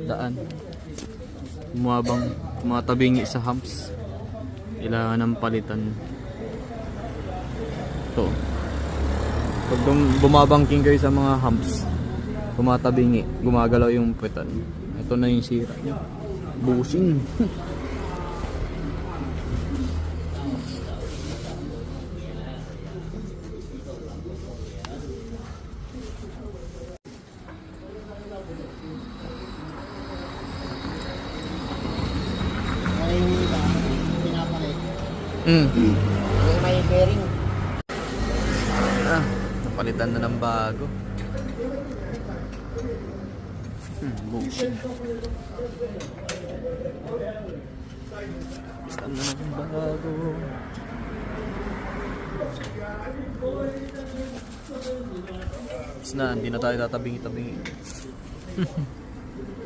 daan. Tumatabingi sa humps. Kailangan ng palitan. Ito. Pag bumabangking kayo sa mga humps, tumatabingi, gumagalaw yung puwetan. Ito na yung sira niya. Bushing. May bearing. Napalitan na ng bago. Bushing. Napalitan na ng bago. Tapos na, hindi na tayo tatabingi-tabingi.